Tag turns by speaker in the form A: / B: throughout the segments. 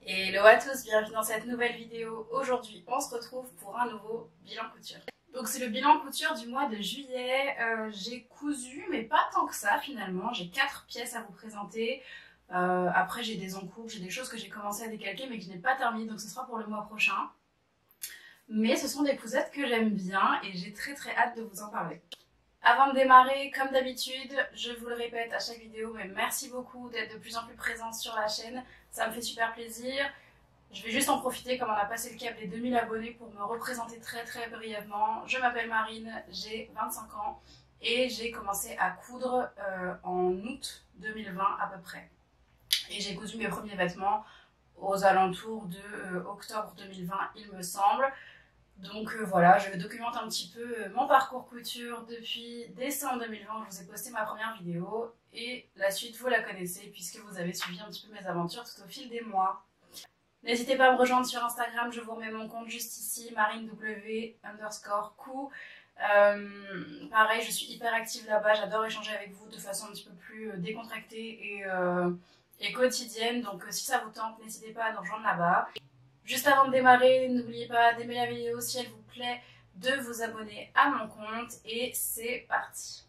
A: Hello à tous, bienvenue dans cette nouvelle vidéo. Aujourd'hui, on se retrouve pour un nouveau bilan couture. Donc c'est le bilan couture du mois de juillet. J'ai cousu, mais pas tant que ça finalement. J'ai 4 pièces à vous présenter. Après j'ai des encours, j'ai des choses que j'ai commencé à décalquer mais que je n'ai pas terminé, donc ce sera pour le mois prochain. Mais ce sont des cousettes que j'aime bien et j'ai très hâte de vous en parler. Avant de démarrer, comme d'habitude, je vous le répète à chaque vidéo, mais merci beaucoup d'être de plus en plus présente sur la chaîne, ça me fait super plaisir. Je vais juste en profiter comme on a passé le cap des 2000 abonnés pour me représenter très brièvement. Je m'appelle Marine, j'ai 25 ans et j'ai commencé à coudre en août 2020 à peu près. Et j'ai cousu mes premiers vêtements aux alentours de octobre 2020 il me semble. Donc voilà, je documente un petit peu mon parcours couture depuis décembre 2020 où je vous ai posté ma première vidéo et la suite vous la connaissez puisque vous avez suivi un petit peu mes aventures tout au fil des mois. N'hésitez pas à me rejoindre sur Instagram, je vous remets mon compte juste ici, marinew_cou. Pareil, je suis hyper active là-bas, j'adore échanger avec vous de façon un petit peu plus décontractée et quotidienne, donc si ça vous tente, n'hésitez pas à nous rejoindre là-bas. Juste avant de démarrer, n'oubliez pas d'aimer la vidéo si elle vous plaît, de vous abonner à mon compte et c'est parti.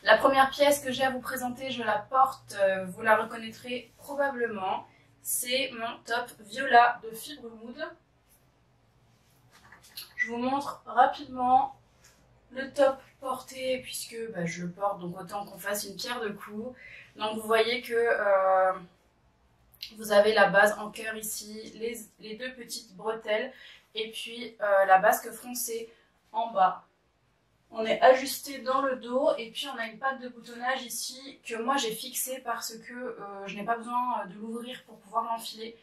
A: La première pièce que j'ai à vous présenter, je la porte, vous la reconnaîtrez probablement, c'est mon top viola de Fibre Mood. Je vous montre rapidement le top porté puisque je le porte, donc autant qu'on fasse une pierre de coups. Donc vous voyez que vous avez la base en cœur ici, les deux petites bretelles et puis la basque froncée en bas. On est ajusté dans le dos et puis on a une patte de boutonnage ici que moi j'ai fixée parce que je n'ai pas besoin de l'ouvrir pour pouvoir l'enfiler.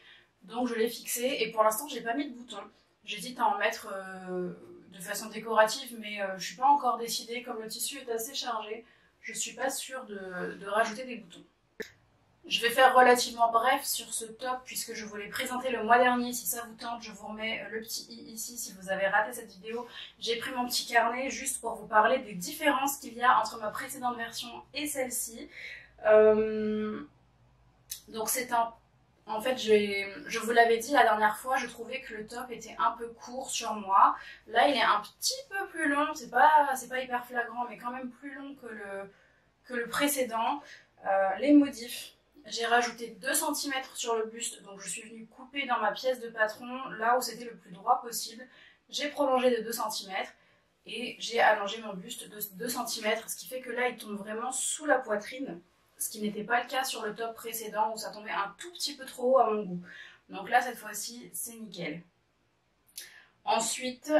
A: Donc je l'ai fixée et pour l'instant j'ai pas mis de bouton. J'hésite à en mettre de façon décorative mais je suis pas encore décidée. Comme le tissu est assez chargé, je suis pas sûre de rajouter des boutons. Je vais faire relativement bref sur ce top puisque je vous l'ai présenté le mois dernier. Si ça vous tente, je vous remets le petit i ici si vous avez raté cette vidéo. J'ai pris mon petit carnet juste pour vous parler des différences qu'il y a entre ma précédente version et celle-ci. Donc c'est un... En fait, je vous l'avais dit la dernière fois, je trouvais que le top était un peu court sur moi. Là, il est un petit peu plus long. C'est pas hyper flagrant, mais quand même plus long que le précédent. Les modifs. J'ai rajouté 2 cm sur le buste, donc je suis venue couper dans ma pièce de patron, là où c'était le plus droit possible. J'ai prolongé de 2 cm et j'ai allongé mon buste de 2 cm, ce qui fait que là il tombe vraiment sous la poitrine, ce qui n'était pas le cas sur le top précédent où ça tombait un tout petit peu trop haut à mon goût. Donc là cette fois-ci c'est nickel. Ensuite,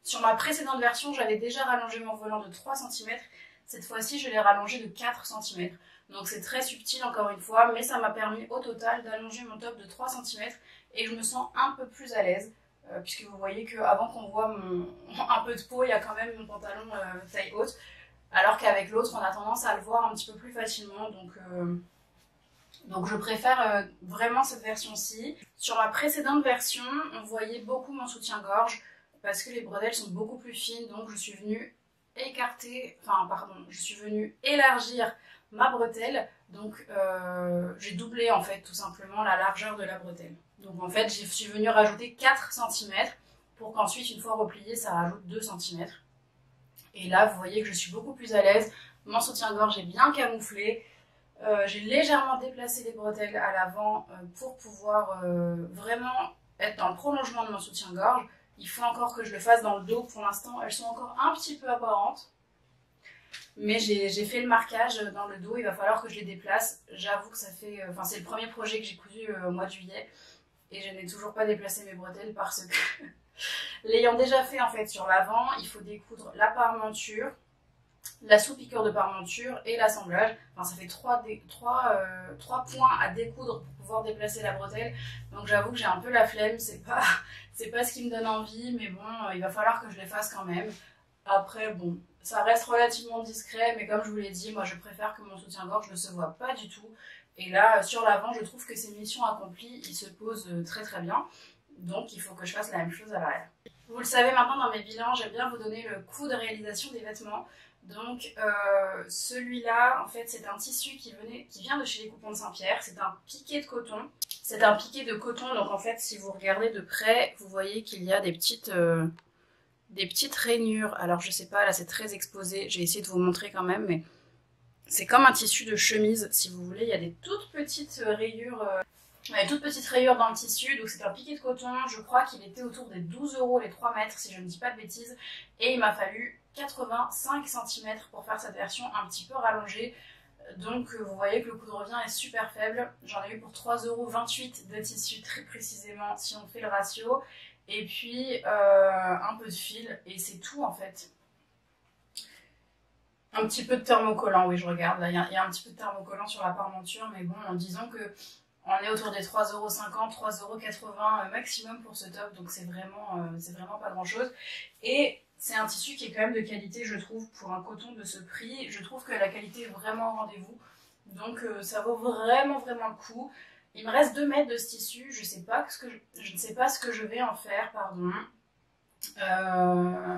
A: sur ma précédente version j'avais déjà rallongé mon volant de 3 cm, cette fois-ci je l'ai rallongé de 4 cm. Donc c'est très subtil encore une fois, mais ça m'a permis au total d'allonger mon top de 3 cm et je me sens un peu plus à l'aise, puisque vous voyez qu'avant qu'on voit un peu de peau, il y a quand même mon pantalon taille haute, alors qu'avec l'autre on a tendance à le voir un petit peu plus facilement, donc je préfère vraiment cette version-ci. Sur ma précédente version, on voyait beaucoup mon soutien-gorge, parce que les bretelles sont beaucoup plus fines, donc je suis venue élargir ma bretelle, donc j'ai doublé en fait tout simplement la largeur de la bretelle. Donc en fait je suis venue rajouter 4 cm pour qu'ensuite une fois replié ça rajoute 2 cm. Et là vous voyez que je suis beaucoup plus à l'aise, mon soutien-gorge est bien camouflé, j'ai légèrement déplacé les bretelles à l'avant pour pouvoir vraiment être dans le prolongement de mon soutien-gorge. Il faut encore que je le fasse dans le dos, pour l'instant elles sont encore un petit peu apparentes. Mais j'ai fait le marquage dans le dos, il va falloir que je les déplace. J'avoue que ça fait... c'est le premier projet que j'ai cousu au mois de juillet. Et je n'ai toujours pas déplacé mes bretelles parce que... L'ayant déjà fait en fait sur l'avant, il faut découdre la parmenture, la sous-piqûre de parmenture et l'assemblage. Enfin ça fait 3 points à découdre pour pouvoir déplacer la bretelle. Donc j'avoue que j'ai un peu la flemme, c'est pas ce qui me donne envie. Mais bon, il va falloir que je les fasse quand même. Après bon... Ça reste relativement discret, mais comme je vous l'ai dit, moi je préfère que mon soutien-gorge ne se voit pas du tout. Et là, sur l'avant, je trouve que c'est mission accomplie, il se pose très bien. Donc il faut que je fasse la même chose à l'arrière. Vous le savez maintenant dans mes bilans, j'aime bien vous donner le coût de réalisation des vêtements. Donc celui-là, en fait, c'est un tissu qui vient de chez les Coupons de Saint-Pierre. C'est un piqué de coton. C'est un piqué de coton, donc en fait, si vous regardez de près, vous voyez qu'il y a des petites rainures. Alors je sais pas, là c'est très exposé. J'ai essayé de vous montrer quand même, mais c'est comme un tissu de chemise, si vous voulez. Il y a des toutes petites rayures. Toutes petites rayures dans le tissu, donc c'est un piqué de coton. Je crois qu'il était autour des 12 € les 3 mètres, si je ne dis pas de bêtises. Et il m'a fallu 85 cm pour faire cette version un petit peu rallongée. Donc vous voyez que le coût de revient est super faible. J'en ai eu pour 3,28 € de tissu très précisément si on fait le ratio. Et puis un peu de fil et c'est tout en fait. Un petit peu de thermocollant, oui je regarde, là il y a un petit peu de thermocollant sur la parmenture, mais bon, disons que on est autour des 3,50 €, 3,80 € maximum pour ce top, donc c'est vraiment pas grand chose. Et c'est un tissu qui est quand même de qualité, je trouve, pour un coton de ce prix. Je trouve que la qualité est vraiment au rendez-vous, donc ça vaut vraiment le coup. Il me reste 2 mètres de ce tissu, je ne sais pas ce que je vais en faire, pardon.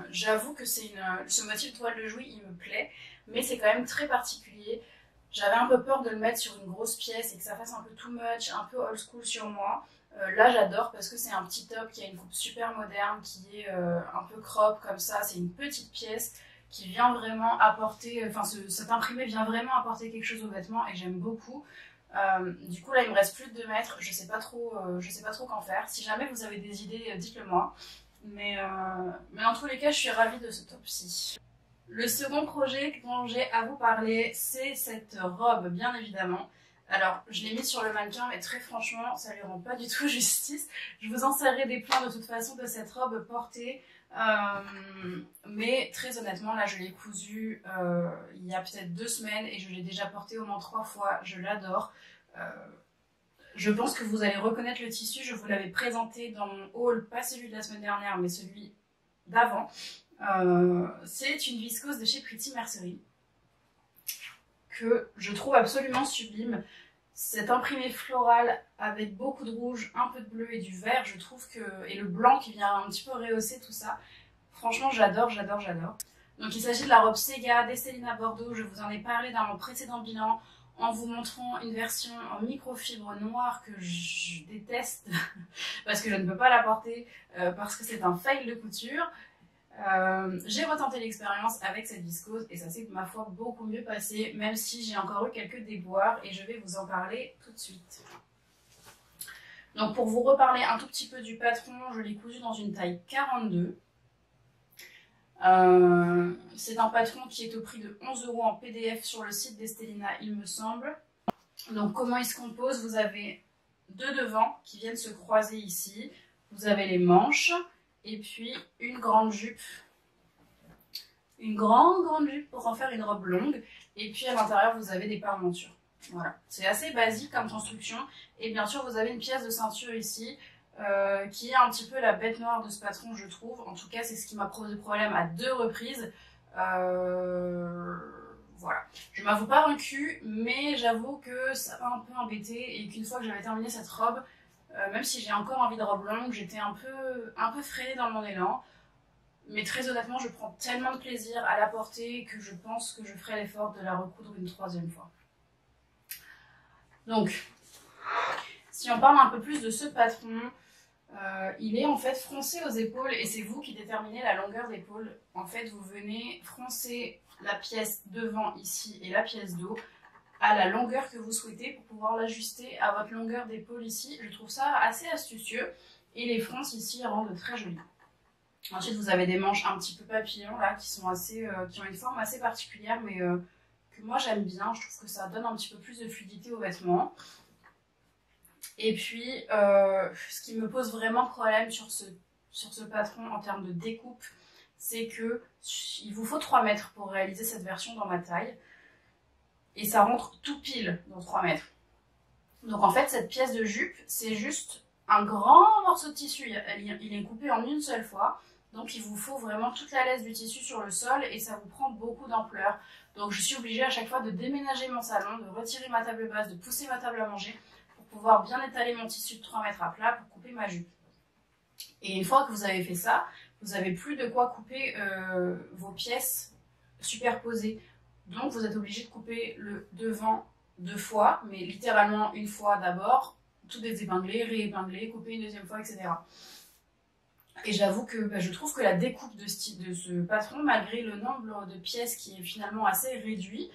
A: J'avoue que ce motif de toile de Jouy, il me plaît, mais c'est quand même très particulier. J'avais un peu peur de le mettre sur une grosse pièce et que ça fasse un peu too much, un peu old school sur moi. Là j'adore parce que c'est un petit top qui a une coupe super moderne, qui est un peu crop comme ça. C'est une petite pièce qui vient vraiment apporter, enfin cet imprimé vient vraiment apporter quelque chose au vêtement et j'aime beaucoup. Du coup là il me reste plus de 2 mètres, je sais pas trop qu'en faire. Si jamais vous avez des idées, dites-le moi. Mais dans tous les cas je suis ravie de ce top-ci. Le second projet dont j'ai à vous parler, c'est cette robe, bien évidemment. Alors, je l'ai mise sur le mannequin, mais très franchement, ça lui rend pas du tout justice. Je vous insérerai des plans de toute façon de cette robe portée. Mais très honnêtement, là, je l'ai cousue il y a peut-être 2 semaines et je l'ai déjà portée au moins 3 fois. Je l'adore. Je pense que vous allez reconnaître le tissu. Je vous l'avais présenté dans mon haul, pas celui de la semaine dernière, mais celui d'avant. C'est une viscose de chez Pretty Mercery que je trouve absolument sublime. Cet imprimé floral avec beaucoup de rouge, un peu de bleu et du vert, je trouve que... et le blanc qui vient un petit peu rehausser tout ça. Franchement, j'adore. Donc il s'agit de la robe Sega d'Estelina Bordeaux. Je vous en ai parlé dans mon précédent bilan en vous montrant une version en microfibre noire que je déteste parce que je ne peux pas la porter parce que c'est un fail de couture. J'ai retenté l'expérience avec cette viscose et ça s'est ma foi beaucoup mieux passé, même si j'ai encore eu quelques déboires et je vais vous en parler tout de suite. Donc pour vous reparler un tout petit peu du patron, je l'ai cousu dans une taille 42. C'est un patron qui est au prix de 11 € en PDF sur le site d'Estelina, il me semble. Donc comment il se compose? Vous avez 2 devants qui viennent se croiser ici. Vous avez les manches. Et puis une grande jupe. Une grande jupe pour en faire une robe longue. Et puis à l'intérieur, vous avez des parmentures. Voilà. C'est assez basique comme construction. Et bien sûr, vous avez une pièce de ceinture ici. Qui est un petit peu la bête noire de ce patron, je trouve. En tout cas, c'est ce qui m'a posé problème à 2 reprises. Voilà. Je m'avoue pas vaincue, mais j'avoue que ça m'a un peu embêtée. Et qu'une fois que j'avais terminé cette robe, même si j'ai encore envie de robe longue, j'étais un peu freinée dans mon élan. Mais très honnêtement, je prends tellement de plaisir à la porter que je pense que je ferai l'effort de la recoudre une 3e fois. Donc, si on parle un peu plus de ce patron, il est en fait froncé aux épaules et c'est vous qui déterminez la longueur d'épaule. En fait, vous venez froncer la pièce devant ici et la pièce dos à la longueur que vous souhaitez pour pouvoir l'ajuster à votre longueur d'épaule ici. Je trouve ça assez astucieux et les fronces ici rendent très jolies. Ensuite vous avez des manches un petit peu papillons là qui sont qui ont une forme assez particulière mais que moi j'aime bien. Je trouve que ça donne un petit peu plus de fluidité aux vêtements. Et puis ce qui me pose vraiment problème sur ce patron en termes de découpe, c'est que il vous faut 3 mètres pour réaliser cette version dans ma taille. Et ça rentre tout pile dans 3 mètres. Donc en fait, cette pièce de jupe, c'est juste un grand morceau de tissu. Il est coupé en une seule fois. Donc il vous faut vraiment toute la laisse du tissu sur le sol et ça vous prend beaucoup d'ampleur. Donc je suis obligée à chaque fois de déménager mon salon, de retirer ma table basse, de pousser ma table à manger pour pouvoir bien étaler mon tissu de 3 mètres à plat pour couper ma jupe. Et une fois que vous avez fait ça, vous n'avez plus de quoi couper vos pièces superposés. Donc vous êtes obligé de couper le devant 2 fois, mais littéralement une fois d'abord, tout désépingler, réépingler, couper une deuxième fois, etc. Et j'avoue que je trouve que la découpe de ce patron, malgré le nombre de pièces qui est finalement assez réduit,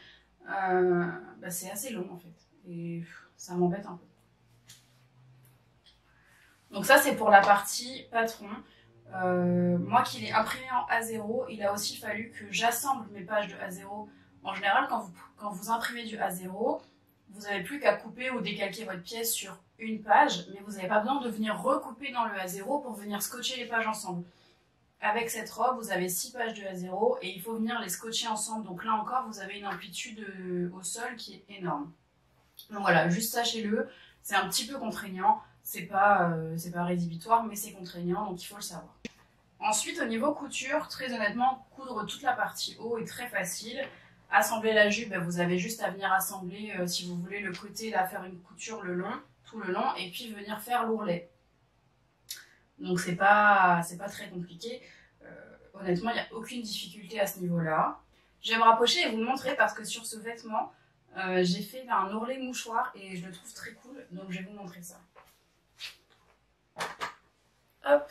A: c'est assez long en fait. Et ça m'embête un peu. Donc ça c'est pour la partie patron. Moi qui l'ai imprimé en A0, il a aussi fallu que j'assemble mes pages de A0. En général, quand vous imprimez du A0, vous n'avez plus qu'à couper ou décalquer votre pièce sur une page, mais vous n'avez pas besoin de venir recouper dans le A0 pour venir scotcher les pages ensemble. Avec cette robe, vous avez 6 pages de A0 et il faut venir les scotcher ensemble. Donc là encore, vous avez une amplitude au sol qui est énorme. Donc voilà, juste sachez-le, c'est un petit peu contraignant. C'est pas rédhibitoire, mais c'est contraignant, donc il faut le savoir. Ensuite, au niveau couture, très honnêtement, coudre toute la partie haut est très facile. Assembler la jupe, vous avez juste à venir assembler, si vous voulez, le côté, là, faire une couture tout le long, et puis venir faire l'ourlet. Donc c'est pas très compliqué. Honnêtement, il n'y a aucune difficulté à ce niveau-là. Je vais me rapprocher et vous montrer parce que sur ce vêtement, j'ai fait un ourlet mouchoir et je le trouve très cool, donc je vais vous montrer ça. Hop.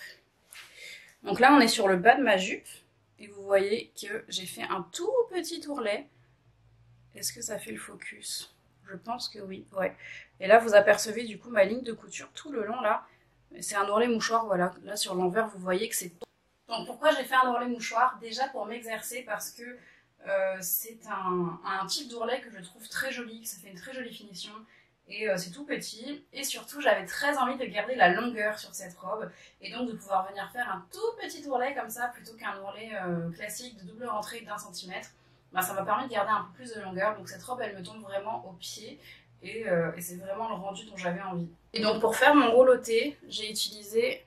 A: Donc là, on est sur le bas de ma jupe. Et vous voyez que j'ai fait un tout petit ourlet. Est-ce que ça fait le focus? Je pense que oui, ouais. Et là, vous apercevez du coup ma ligne de couture tout le long là. C'est un ourlet mouchoir, voilà. Là, sur l'envers, vous voyez que c'est... Donc pourquoi j'ai fait un ourlet mouchoir? Déjà pour m'exercer parce que c'est un type d'ourlet que je trouve très joli, que ça fait une très jolie finition. Et c'est tout petit, et surtout j'avais très envie de garder la longueur sur cette robe, et donc de pouvoir venir faire un tout petit ourlet comme ça, plutôt qu'un ourlet classique de double rentrée d'1 centimètre. Ça m'a permis de garder un peu plus de longueur, donc cette robe elle me tombe vraiment au pied, et c'est vraiment le rendu dont j'avais envie. Et donc pour faire mon rouloté, j'ai utilisé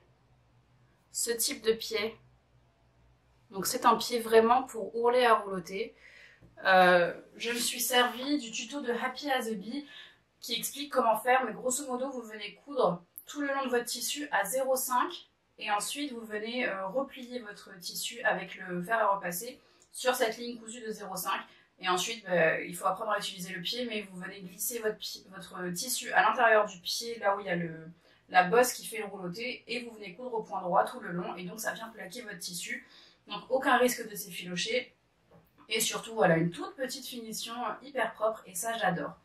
A: ce type de pied. Donc c'est un pied vraiment pour ourler à rouloter. Je me suis servi du tuto de Happy as a Bee, qui explique comment faire, mais grosso modo, vous venez coudre tout le long de votre tissu à 0,5 et ensuite vous venez replier votre tissu avec le fer à repasser sur cette ligne cousue de 0,5 et ensuite il faut apprendre à utiliser le pied, mais vous venez glisser votre tissu à l'intérieur du pied, là où il y a la bosse qui fait le rouloté, et vous venez coudre au point droit tout le long, et donc ça vient plaquer votre tissu, donc aucun risque de s'effilocher, et surtout voilà, une toute petite finition hyper propre, et ça j'adore.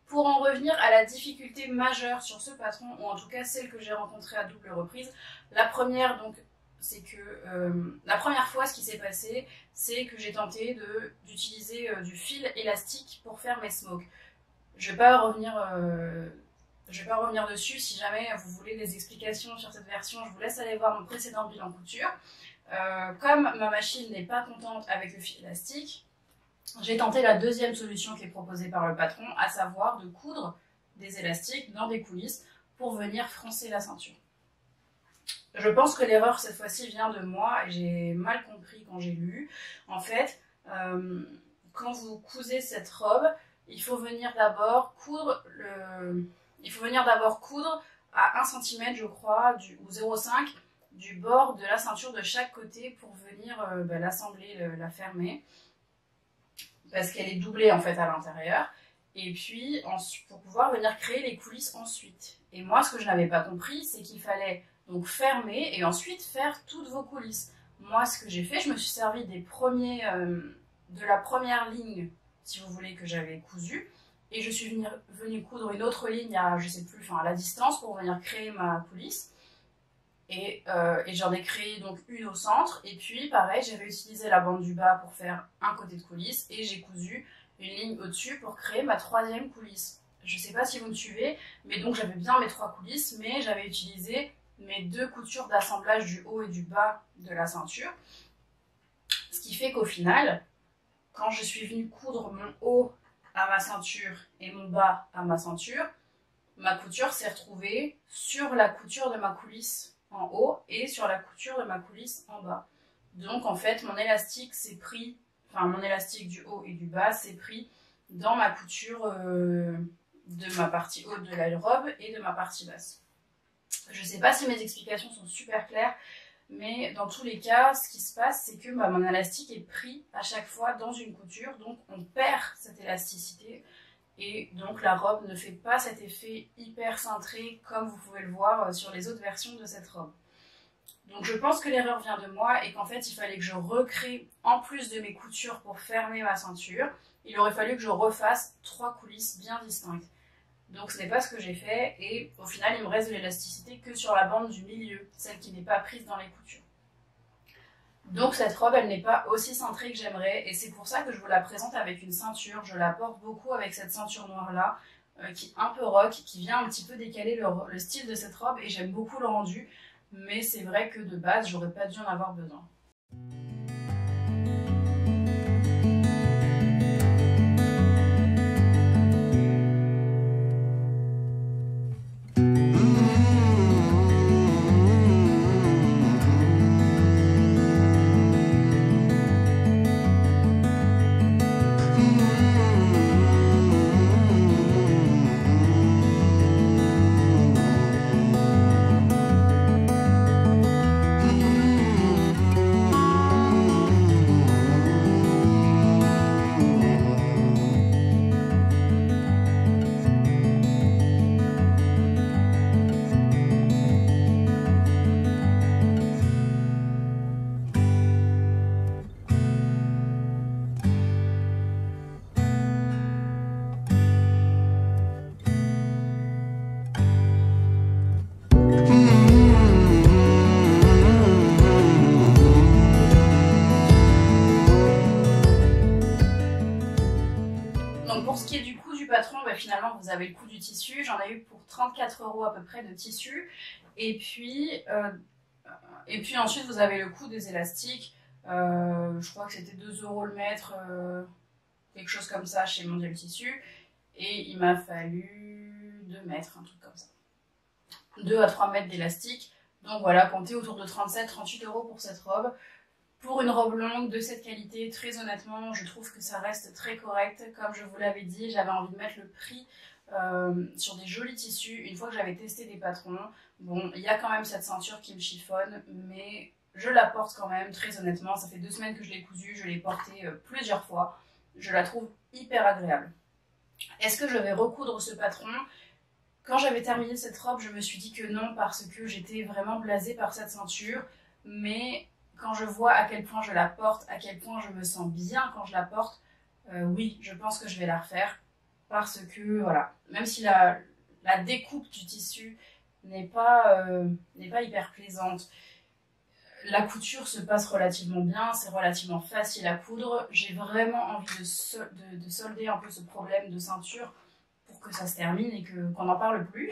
A: Pour en revenir à la difficulté majeure sur ce patron, ou en tout cas celle que j'ai rencontrée à double reprise, la première donc c'est que la première fois ce qui s'est passé, c'est que j'ai tenté d'utiliser du fil élastique pour faire mes smokes. Je vais pas revenir dessus, si jamais vous voulez des explications sur cette version, je vous laisse aller voir mon précédent bilan couture. Comme ma machine n'est pas contente avec le fil élastique, j'ai tenté la deuxième solution qui est proposée par le patron, à savoir de coudre des élastiques dans des coulisses pour venir froncer la ceinture. Je pense que l'erreur cette fois-ci vient de moi et j'ai mal compris quand j'ai lu. En fait, quand vous cousez cette robe, il faut venir d'abord coudre à 1 cm je crois, ou 0,5 du bord de la ceinture de chaque côté pour venir l'assembler, la fermer. Parce qu'elle est doublée en fait à l'intérieur, et puis pour pouvoir venir créer les coulisses ensuite. Et moi ce que je n'avais pas compris, c'est qu'il fallait donc fermer et ensuite faire toutes vos coulisses. Moi ce que j'ai fait, je me suis servi de la première ligne, si vous voulez, que j'avais cousue, et je suis venue coudre une autre ligne à, je sais plus, à la distance pour venir créer ma coulisse. Et j'en ai créé donc une au centre, et puis pareil j'avais utilisé la bande du bas pour faire un côté de coulisse, et j'ai cousu une ligne au-dessus pour créer ma troisième coulisse. Je sais pas si vous me suivez, mais donc j'avais bien mes 3 coulisses, mais j'avais utilisé mes 2 coutures d'assemblage du haut et du bas de la ceinture, ce qui fait qu'au final, quand je suis venue coudre mon haut à ma ceinture et mon bas à ma ceinture, ma couture s'est retrouvée sur la couture de ma coulisse en haut et sur la couture de ma coulisse en bas. Donc en fait mon élastique s'est pris, mon élastique du haut et du bas s'est pris dans ma couture de ma partie haute de la robe et de ma partie basse. Je sais pas si mes explications sont super claires, Mais dans tous les cas, ce qui se passe, c'est que mon élastique est pris à chaque fois dans une couture, donc on perd cette élasticité et donc la robe ne fait pas cet effet hyper cintré comme vous pouvez le voir sur les autres versions de cette robe. Donc je pense que l'erreur vient de moi et qu'en fait il fallait que je recrée, en plus de mes coutures pour fermer ma ceinture, il aurait fallu que je refasse 3 coulisses bien distinctes. Donc ce n'est pas ce que j'ai fait et au final il me reste de l'élasticité que sur la bande du milieu, celle qui n'est pas prise dans les coutures. Donc cette robe elle n'est pas aussi cintrée que j'aimerais et c'est pour ça que je vous la présente avec une ceinture. Je la porte beaucoup avec cette ceinture noire là qui est un peu rock, qui vient un petit peu décaler le style de cette robe et j'aime beaucoup le rendu, mais c'est vrai que de base j'aurais pas dû en avoir besoin. Pour ce qui est du coût du patron, finalement vous avez le coût du tissu, j'en ai eu pour 34 € à peu près de tissu, et puis ensuite vous avez le coût des élastiques, je crois que c'était 2 € le mètre, quelque chose comme ça chez Mondial Tissu, et il m'a fallu 2 mètres, un truc comme ça, 2 à 3 mètres d'élastique, donc voilà, comptez autour de 37-38 € pour cette robe. Pour une robe longue de cette qualité, très honnêtement, je trouve que ça reste très correct. Comme je vous l'avais dit, j'avais envie de mettre le prix sur des jolis tissus. Une fois que j'avais testé des patrons, bon, il y a quand même cette ceinture qui me chiffonne, mais je la porte quand même, très honnêtement. Ça fait 2 semaines que je l'ai cousue, je l'ai portée plusieurs fois. Je la trouve hyper agréable. Est-ce que je vais recoudre ce patron ? Quand j'avais terminé cette robe, je me suis dit que non, parce que j'étais vraiment blasée par cette ceinture, mais quand je vois à quel point je la porte, à quel point je me sens bien quand je la porte, oui, je pense que je vais la refaire. Parce que, voilà, même si la découpe du tissu n'est pas hyper plaisante, la couture se passe relativement bien, c'est relativement facile à coudre. J'ai vraiment envie de solder un peu ce problème de ceinture pour que ça se termine et qu'on n'en parle plus.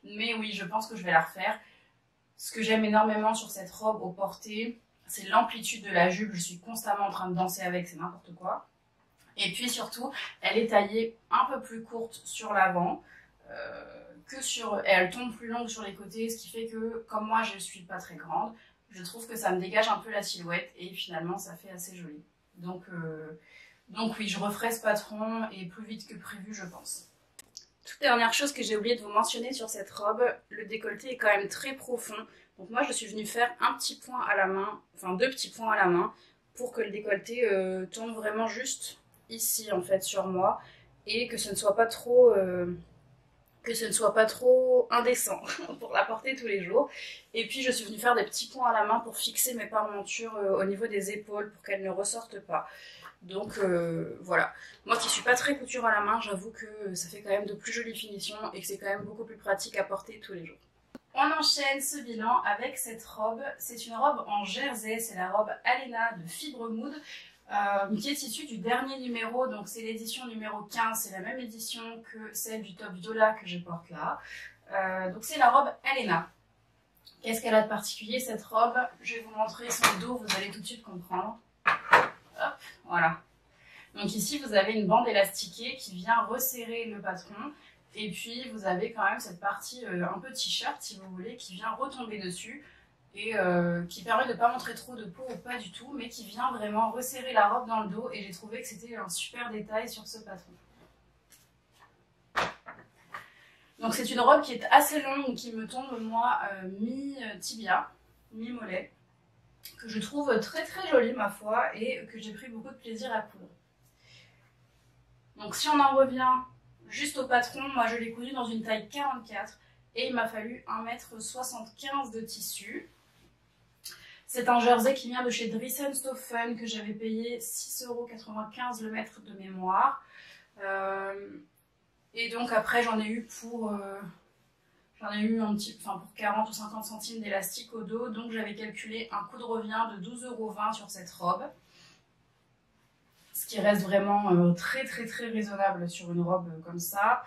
A: Mais oui, je pense que je vais la refaire. Ce que j'aime énormément sur cette robe au porté, c'est l'amplitude de la jupe. Je suis constamment en train de danser avec, c'est n'importe quoi. Et puis surtout, elle est taillée un peu plus courte sur l'avant, et elle tombe plus longue sur les côtés, ce qui fait que, comme moi je ne suis pas très grande, je trouve que ça me dégage un peu la silhouette et finalement ça fait assez joli. Donc oui, je referai ce patron et plus vite que prévu, je pense. Toute dernière chose que j'ai oublié de vous mentionner sur cette robe, le décolleté est quand même très profond. Donc moi je suis venue faire un petit point à la main, enfin 2 petits points à la main, pour que le décolleté tombe vraiment juste ici en fait sur moi, et que ce ne soit pas trop, indécent pour la porter tous les jours. Et puis je suis venue faire des petits points à la main pour fixer mes parmentures au niveau des épaules pour qu'elles ne ressortent pas. Donc voilà, moi qui suis pas très couture à la main, j'avoue que ça fait quand même de plus jolies finitions et que c'est quand même beaucoup plus pratique à porter tous les jours. On enchaîne ce bilan avec cette robe. C'est une robe en jersey, c'est la robe Alena de Fibre Mood, qui est issue du dernier numéro, donc c'est l'édition numéro 15, c'est la même édition que celle du top Viola que je porte là. Donc c'est la robe Alena. Qu'est-ce qu'elle a de particulier cette robe? Je vais vous montrer son dos, vous allez tout de suite comprendre. Hop, voilà. Donc ici vous avez une bande élastiquée qui vient resserrer le patron. Et puis vous avez quand même cette partie un peu t-shirt si vous voulez qui vient retomber dessus et qui permet de ne pas montrer trop de peau ou pas du tout, mais qui vient vraiment resserrer la robe dans le dos et j'ai trouvé que c'était un super détail sur ce patron. Donc c'est une robe qui est assez longue, qui me tombe moi mi-tibia. mi-mollet que je trouve très très jolie ma foi et que j'ai pris beaucoup de plaisir à coudre. Donc si on en revient juste au patron, moi je l'ai cousu dans une taille 44 et il m'a fallu 1,75 m de tissu. C'est un jersey qui vient de chez Dries&Stoffen que j'avais payé 6,95 € le mètre de mémoire. Et donc après j'en ai eu pour 40 ou 50 centimes d'élastique au dos, donc j'avais calculé un coût de revient de 12,20 € sur cette robe. Ce qui reste vraiment très très très raisonnable sur une robe comme ça.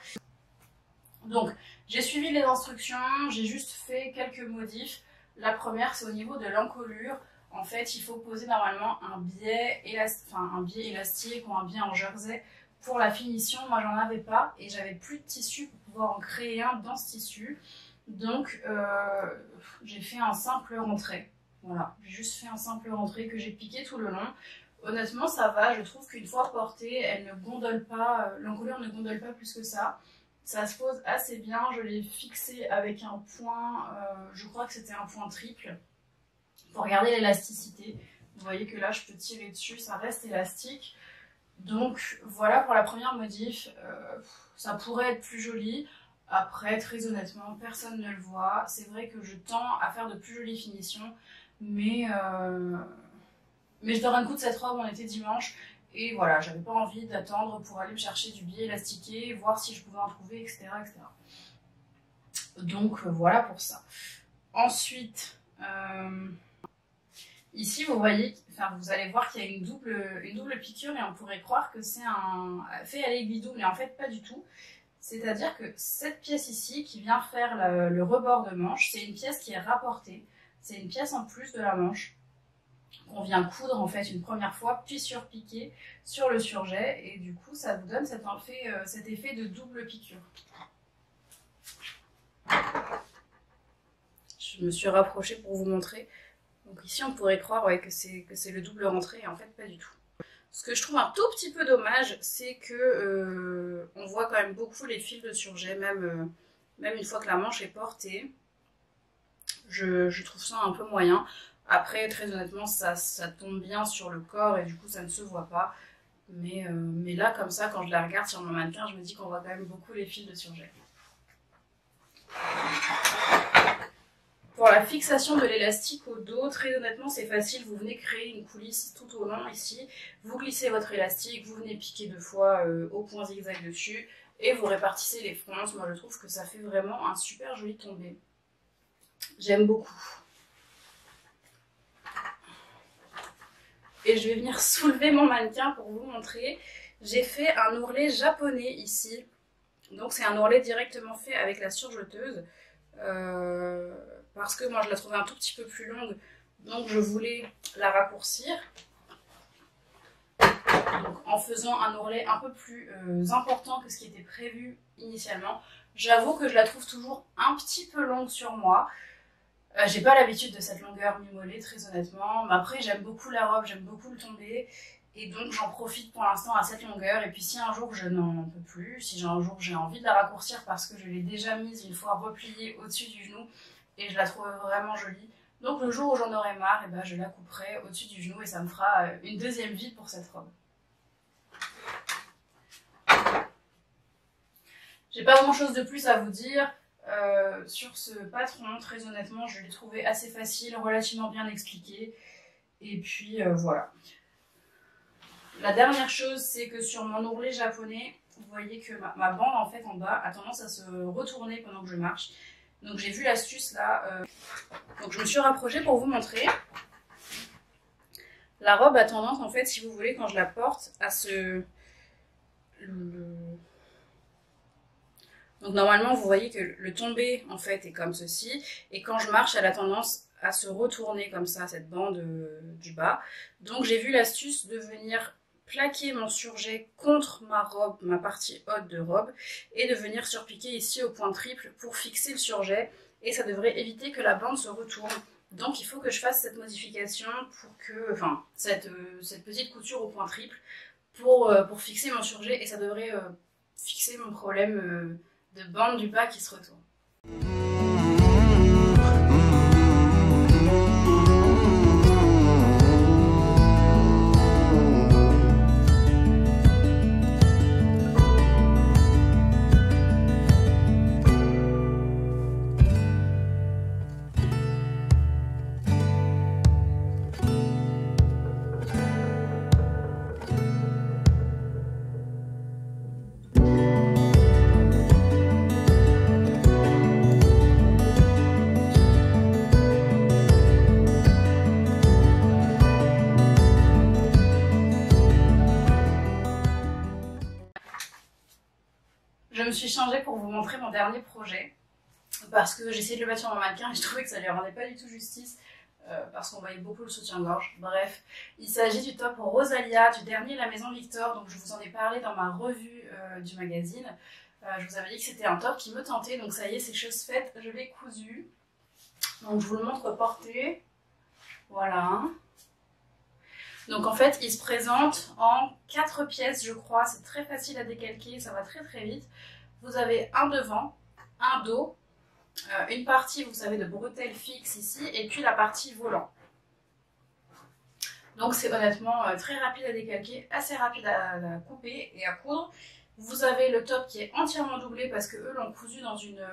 A: Donc j'ai suivi les instructions, j'ai juste fait quelques modifs. La première c'est au niveau de l'encolure. En fait il faut poser normalement un biais élastique ou un biais en jersey pour la finition. Moi j'en avais pas et j'avais plus de tissu pour pouvoir en créer un dans ce tissu. Donc j'ai fait un simple rentré. Voilà, j'ai juste fait un simple rentré que j'ai piqué tout le long. Honnêtement ça va, je trouve qu'une fois portée, elle ne gondole pas, l'encolure ne gondole pas plus que ça. Ça se pose assez bien, je l'ai fixé avec un point, je crois que c'était un point triple. Pour regarder l'élasticité, vous voyez que là je peux tirer dessus, ça reste élastique. Donc voilà pour la première modif, ça pourrait être plus joli. Après très honnêtement personne ne le voit. C'est vrai que je tends à faire de plus jolies finitions, mais je donne un coup de cette robe, on était dimanche, et voilà, j'avais pas envie d'attendre pour aller me chercher du biais élastiqué, voir si je pouvais en trouver, etc. etc. Donc voilà pour ça. Ensuite, ici vous voyez, vous allez voir qu'il y a une double piqûre et on pourrait croire que c'est fait à l'aiguille double, mais en fait pas du tout. C'est-à-dire que cette pièce ici qui vient faire le rebord de manche, c'est une pièce qui est rapportée, c'est une pièce en plus de la manche qu'on vient coudre en fait une première fois, puis surpiquer sur le surjet, et du coup ça vous donne cet effet de double piqûre. Je me suis rapprochée pour vous montrer. Donc ici on pourrait croire que c'est le double rentré, et en fait pas du tout. Ce que je trouve un tout petit peu dommage, c'est que on voit quand même beaucoup les fils de surjet, même une fois que la manche est portée. Je trouve ça un peu moyen. Après, très honnêtement, ça tombe bien sur le corps et du coup, ça ne se voit pas. Mais là, comme ça, quand je la regarde sur mon mannequin, je me dis qu'on voit quand même beaucoup les fils de surjet. Pour la fixation de l'élastique au dos, très honnêtement, c'est facile. Vous venez créer une coulisse tout au long ici. Vous glissez votre élastique, vous venez piquer 2 fois au point zigzag dessus et vous répartissez les fronces. Moi, je trouve que ça fait vraiment un super joli tombé. J'aime beaucoup. Et je vais venir soulever mon mannequin pour vous montrer. J'ai fait un ourlet japonais ici. Donc c'est un ourlet directement fait avec la surjeteuse. Parce que moi je la trouvais un tout petit peu plus longue. Donc je voulais la raccourcir. Donc, en faisant un ourlet un peu plus important que ce qui était prévu initialement. J'avoue que je la trouve toujours un petit peu longue sur moi. J'ai pas l'habitude de cette longueur mi-mollet, très honnêtement. Mais après, j'aime beaucoup la robe, j'aime beaucoup le tombé. Et donc, j'en profite pour l'instant à cette longueur. Et puis, si un jour je n'en peux plus, si un jour j'ai envie de la raccourcir parce que je l'ai déjà mise une fois repliée au-dessus du genou et je la trouve vraiment jolie. Donc, le jour où j'en aurai marre, je la couperai au-dessus du genou et ça me fera une deuxième vie pour cette robe. J'ai pas grand chose de plus à vous dire. Sur ce patron, très honnêtement, je l'ai trouvé assez facile, relativement bien expliqué. Et puis voilà. La dernière chose, c'est que sur mon ourlet japonais, vous voyez que ma bande en fait en bas a tendance à se retourner pendant que je marche. Donc j'ai vu l'astuce là. Donc je me suis rapprochée pour vous montrer. La robe a tendance en fait, si vous voulez, quand je la porte, à se... Donc normalement, vous voyez que le tombé, en fait, est comme ceci. Et quand je marche, elle a tendance à se retourner comme ça, cette bande du bas. Donc j'ai vu l'astuce de venir plaquer mon surjet contre ma robe, ma partie haute de robe, et de venir surpiquer ici au point triple pour fixer le surjet. Et ça devrait éviter que la bande se retourne. Donc il faut que je fasse cette modification pour que... Enfin, cette petite couture au point triple pour fixer mon surjet. Et ça devrait fixer mon problème... de bande du bas qui se retourne. suis changée pour vous montrer mon dernier projet. Parce que j'ai essayé de le mettre sur mon mannequin et je trouvais que ça lui rendait pas du tout justice. Parce qu'on voyait beaucoup le soutien-gorge. Bref, il s'agit du top Rosalia, du dernier La Maison Victor. Donc je vous en ai parlé dans ma revue du magazine. Je vous avais dit que c'était un top qui me tentait. Donc ça y est, c'est chose faite. Je l'ai cousu. Donc je vous le montre porté. Voilà. Donc en fait, il se présente en 4 pièces, je crois. C'est très facile à décalquer, ça va très très vite. Vous avez un devant, un dos, une partie, vous savez, de bretelles fixes ici, et puis la partie volant. Donc c'est honnêtement très rapide à décalquer, assez rapide à couper et à coudre. Vous avez le top qui est entièrement doublé parce que eux l'ont cousu dans une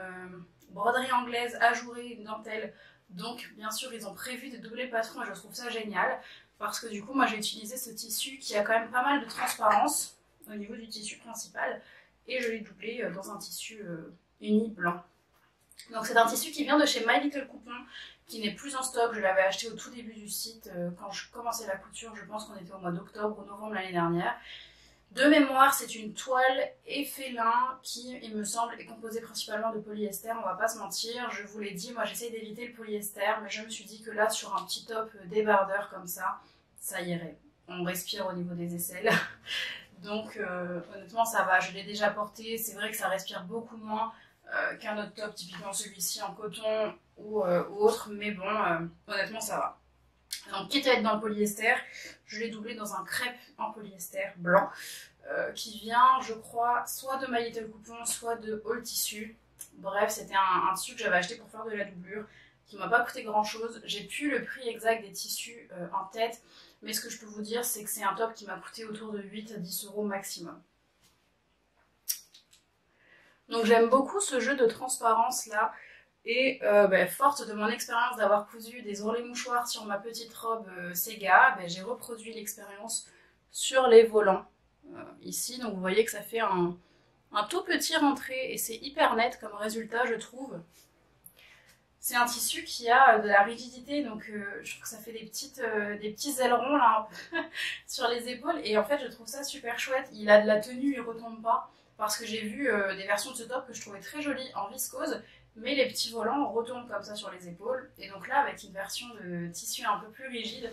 A: broderie anglaise ajourée, une dentelle. Donc bien sûr ils ont prévu de doubler le patron et je trouve ça génial. Parce que du coup moi j'ai utilisé ce tissu qui a quand même pas mal de transparence au niveau du tissu principal. Et je l'ai doublé dans un tissu uni blanc. Donc c'est un tissu qui vient de chez My Little Coupon, qui n'est plus en stock. Je l'avais acheté au tout début du site quand je commençais la couture. Je pense qu'on était au mois d'octobre ou novembre l'année dernière. De mémoire, c'est une toile effet lin qui, il me semble, est composée principalement de polyester. On va pas se mentir, je vous l'ai dit, moi j'essaie d'éviter le polyester, mais je me suis dit que là, sur un petit top débardeur comme ça irait. On respire au niveau des aisselles. Donc honnêtement ça va, je l'ai déjà porté. C'est vrai que ça respire beaucoup moins qu'un autre top, typiquement celui-ci en coton ou autre, mais bon, honnêtement ça va. Donc quitte à être dans le polyester, je l'ai doublé dans un crêpe en polyester blanc qui vient, je crois, soit de My Little Coupon, soit de All Tissu. Bref, c'était un tissu que j'avais acheté pour faire de la doublure, qui m'a pas coûté grand chose. J'ai plus le prix exact des tissus en tête, mais ce que je peux vous dire, c'est que c'est un top qui m'a coûté autour de 8 à 10 € maximum. Donc j'aime beaucoup ce jeu de transparence là. Et forte de mon expérience d'avoir cousu des ourlets mouchoirs sur ma petite robe Sega, j'ai reproduit l'expérience sur les volants ici. Donc vous voyez que ça fait un tout petit rentré et c'est hyper net comme résultat, je trouve. C'est un tissu qui a de la rigidité, donc je trouve que ça fait des petits ailerons là sur les épaules. Et en fait je trouve ça super chouette. Il a de la tenue, il retombe pas. Parce que j'ai vu des versions de ce top que je trouvais très jolies en viscose. Mais les petits volants retombent comme ça sur les épaules. Et donc là, avec une version de tissu un peu plus rigide,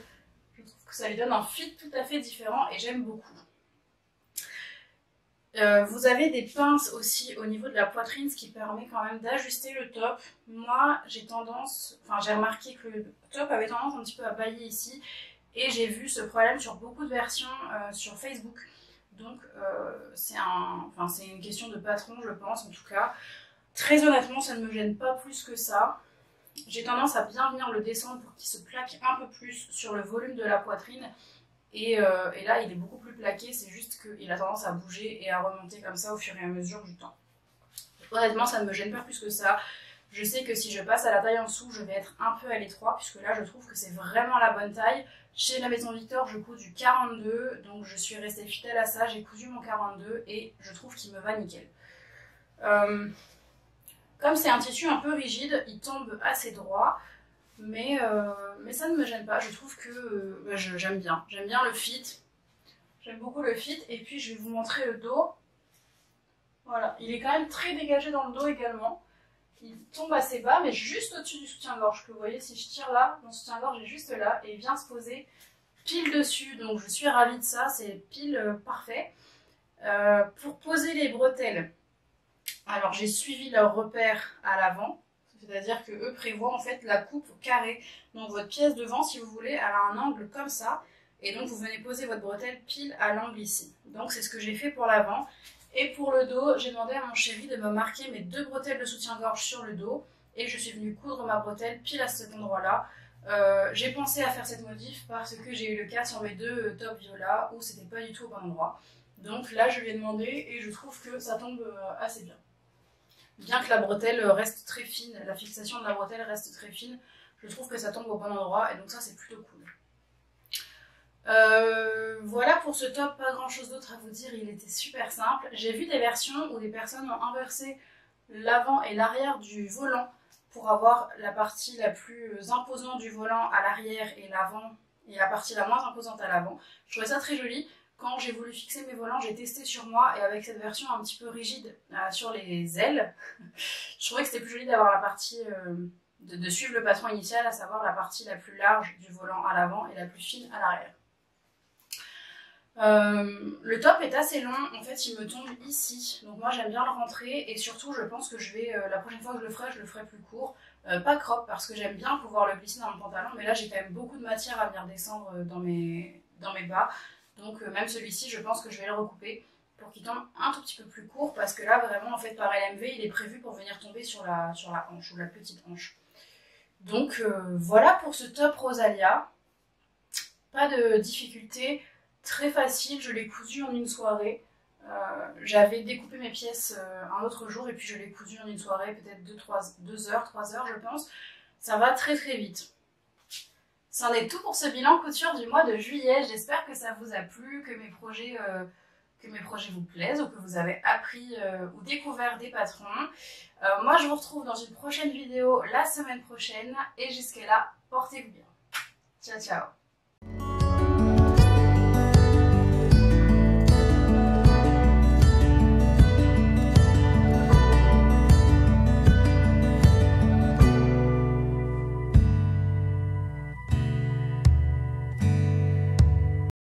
A: je trouve que ça lui donne un fit tout à fait différent et j'aime beaucoup. Vous avez des pinces aussi au niveau de la poitrine, ce qui permet quand même d'ajuster le top. Moi, j'ai remarqué que le top avait tendance un petit peu à bailler ici. Et j'ai vu ce problème sur beaucoup de versions sur Facebook. Donc c'est une question de patron, je pense, en tout cas. Très honnêtement, ça ne me gêne pas plus que ça. J'ai tendance à bien venir le descendre pour qu'il se plaque un peu plus sur le volume de la poitrine. Et là, il est beaucoup plus plaqué, c'est juste qu'il a tendance à bouger et à remonter comme ça au fur et à mesure du temps. Honnêtement, ça ne me gêne pas plus que ça. Je sais que si je passe à la taille en dessous, je vais être un peu à l'étroit, puisque là, je trouve que c'est vraiment la bonne taille. Chez la Maison Victor, je couds du 42, donc je suis restée fidèle à ça. J'ai cousu mon 42 et je trouve qu'il me va nickel. Comme c'est un tissu un peu rigide, il tombe assez droit, mais ça ne me gêne pas. Je trouve que j'aime bien. J'aime bien le fit. J'aime beaucoup le fit. Et puis je vais vous montrer le dos. Voilà, il est quand même très dégagé dans le dos également. Il tombe assez bas, mais juste au-dessus du soutien-gorge. Que vous voyez, si je tire là, mon soutien-gorge est juste là et il vient se poser pile dessus. Donc je suis ravie de ça, c'est pile parfait. Pour poser les bretelles, alors j'ai suivi leur repère à l'avant, c'est-à-dire que eux prévoient en fait la coupe carrée. Donc votre pièce devant, si vous voulez, elle a un angle comme ça, et donc vous venez poser votre bretelle pile à l'angle ici. Donc c'est ce que j'ai fait pour l'avant. Et pour le dos, j'ai demandé à mon chéri de me marquer mes 2 bretelles de soutien-gorge sur le dos, et je suis venue coudre ma bretelle pile à cet endroit-là. J'ai pensé à faire cette modif parce que j'ai eu le cas sur mes 2 tops viola où c'était pas du tout au bon endroit. Donc là je lui ai demandé et je trouve que ça tombe assez bien. Bien que la bretelle reste très fine, la fixation de la bretelle reste très fine, je trouve que ça tombe au bon endroit et donc ça c'est plutôt cool. Voilà pour ce top, pas grand chose d'autre à vous dire, il était super simple. J'ai vu des versions où des personnes ont inversé l'avant et l'arrière du volant pour avoir la partie la plus imposante du volant à l'arrière et l'avant et la partie la moins imposante à l'avant. Je trouvais ça très joli. quand j'ai voulu fixer mes volants, j'ai testé sur moi et avec cette version un petit peu rigide sur les ailes, je trouvais que c'était plus joli d'avoir la partie, de suivre le patron initial, à savoir la partie la plus large du volant à l'avant et la plus fine à l'arrière. Le top est assez long, en fait il me tombe ici, donc moi j'aime bien le rentrer et surtout je pense que je vais, la prochaine fois que je le ferai plus court, pas crop parce que j'aime bien pouvoir le glisser dans le pantalon, mais là j'ai quand même beaucoup de matière à venir descendre dans mes bas, donc même celui-ci je pense que je vais le recouper pour qu'il tombe un tout petit peu plus court parce que là vraiment en fait par LMV il est prévu pour venir tomber sur la hanche ou la petite hanche. Donc voilà pour ce top Rosalia, pas de difficulté. Très facile, je l'ai cousu en une soirée. J'avais découpé mes pièces un autre jour et puis je l'ai cousu en une soirée, peut-être 2 heures, 3 heures je pense. Ça va très très vite. C'en est tout pour ce bilan couture du mois de juillet. J'espère que ça vous a plu, que mes projets vous plaisent ou que vous avez appris ou découvert des patrons. Moi je vous retrouve dans une prochaine vidéo la semaine prochaine et jusqu'à là, portez-vous bien. Ciao ciao.